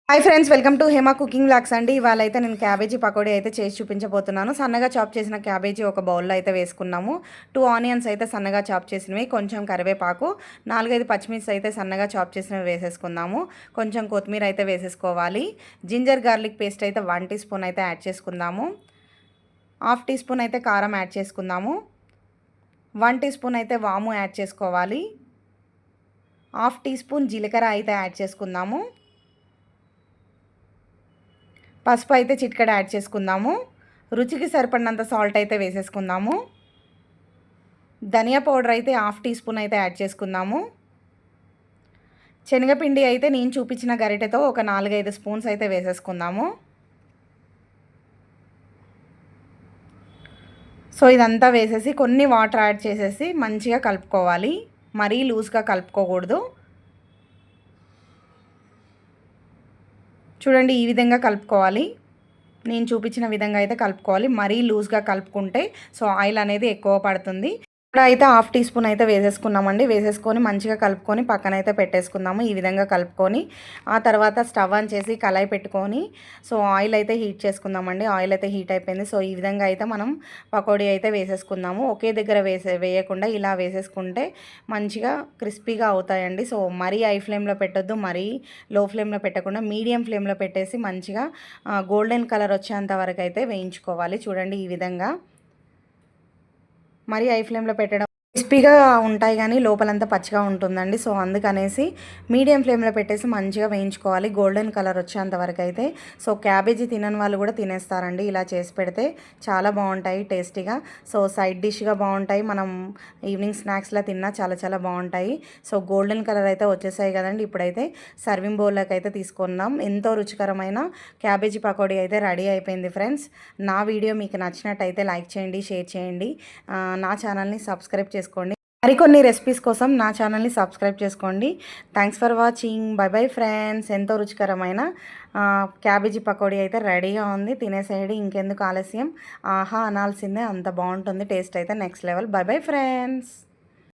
Hi friends, welcome to Hema cooking blogs అండి. ఇవాళ అయితే నేను క్యాబేజీ పకోడీ అయితే చేసి చూపించబోతున్నాను. సన్నగా చాప్ చేసిన క్యాబేజీ ఒక బౌల్లో అయితే వేసుకున్నాము. 2 ఆనియన్స్ అయితే సన్నగా చాప్ చేసినవి, కొంచెం కరివేపాకు, 4-5 పచ్చిమిర్చి అయితే సన్నగా చాప్ చేసినవి వేసేసుకుందాము. కొంచెం కొత్తిమీర అయితే వేసేసుకోవాలి. జింజర్ గార్లిక్ పేస్ట్ అయితే 1 టీ స్పూన్ అయితే యాడ్ చేసుకుందాము. 1/2 టీ స్పూన్ అయితే కారం యాడ్ చేసుకుందాము. 1 టీ స్పూన్ అయితే వాము యాడ్ చేసుకోవాలి. 1/2 టీ స్పూన్ జీలకర్ర అయితే యాడ్ చేసుకుందాము. పసుపు అయితే చిటికెడు యాడ్ చేసుకుందాము. రుచికి సరిపడినంత సాల్ట్ అయితే వేసేసుకుందాము. ధనియా పౌడర్ అయితే 1/2 టీ స్పూన్ అయితే యాడ్ చేసుకుందాము. శనగపిండి అయితే నేను చూపించిన గరిటెతో ఒక 4-5 స్పూన్స్ అయితే వేసేసుకుందాము. సో ఇదంతా వేసేసి కొన్ని వాటర్ యాడ్ చేసేసి మంచిగా కలుపుకోవాలి. మరీ లూజ్గా కలుపుకోకూడదు. చూడండి, ఈ విధంగా కలుపుకోవాలి. నేను చూపించిన విధంగా అయితే కలుపుకోవాలి. మరీ లూజ్గా కలుపుకుంటే సో ఆయిల్ అనేది ఎక్కువ పడుతుంది. ఇప్పుడైతే 1/2 టీ స్పూన్ అయితే వేసేసుకున్నామండి. వేసేసుకొని మంచిగా కలుపుకొని పక్కనైతే పెట్టేసుకుందాము. ఈ విధంగా కలుపుకొని ఆ తర్వాత స్టవ్ ఆన్ చేసి కళాయి పెట్టుకొని సో ఆయిల్ అయితే హీట్ చేసుకుందామండి. ఆయిల్ అయితే హీట్ అయిపోయింది. సో ఈ విధంగా అయితే మనం పకోడీ అయితే వేసేసుకుందాము. ఒకే దగ్గర వేయకుండా ఇలా వేసేసుకుంటే మంచిగా క్రిస్పీగా అవుతాయండి. సో మరీ హై ఫ్లేమ్లో పెట్టొద్దు, మరీ లో ఫ్లేమ్లో పెట్టకుండా మీడియం ఫ్లేమ్లో పెట్టేసి మంచిగా గోల్డెన్ కలర్ వచ్చేంత వరకు అయితే వేయించుకోవాలి. చూడండి, ఈ విధంగా మరీ హై ఫ్లేమ్లో పెట్టడం క్రిస్పీగా ఉంటాయి కానీ లోపలంతా పచ్చిగా ఉంటుందండి. సో అందుకనేసి మీడియం ఫ్లేమ్లో పెట్టేసి మంచిగా వేయించుకోవాలి గోల్డెన్ కలర్ వచ్చేంత వరకు అయితే. సో క్యాబేజీ తినని వాళ్ళు కూడా తినేస్తారండి ఇలా చేసి పెడితే. చాలా బాగుంటాయి టేస్టీగా. సో సైడ్ డిష్గా బాగుంటాయి, మనం ఈవినింగ్ స్నాక్స్లో తిన్నా చాలా చాలా బాగుంటాయి. సో గోల్డెన్ కలర్ అయితే వచ్చేసాయి కదండి. ఇప్పుడైతే సర్వింగ్ బౌల్లోకి అయితే తీసుకుందాం. ఎంతో రుచికరమైన క్యాబేజీ పకోడీ అయితే రెడీ అయిపోయింది ఫ్రెండ్స్. నా వీడియో మీకు నచ్చినట్టయితే లైక్ చేయండి, షేర్ చేయండి, నా ఛానల్ని సబ్స్క్రైబ్ చేసుకోండి. మరికొన్ని రెసిపీస్ కోసం నా ఛానల్ని సబ్స్క్రైబ్ చేసుకోండి. Thanks for watching. By bye friends. ఎంతో రుచికరమైన క్యాబేజీ పకోడీ అయితే రెడీగా ఉంది. తినేసేయడి, ఇంకెందుకు ఆలస్యం. ఆహా అనాల్సిందే, అంత బాగుంటుంది. టేస్ట్ అయితే next level. By bye friends.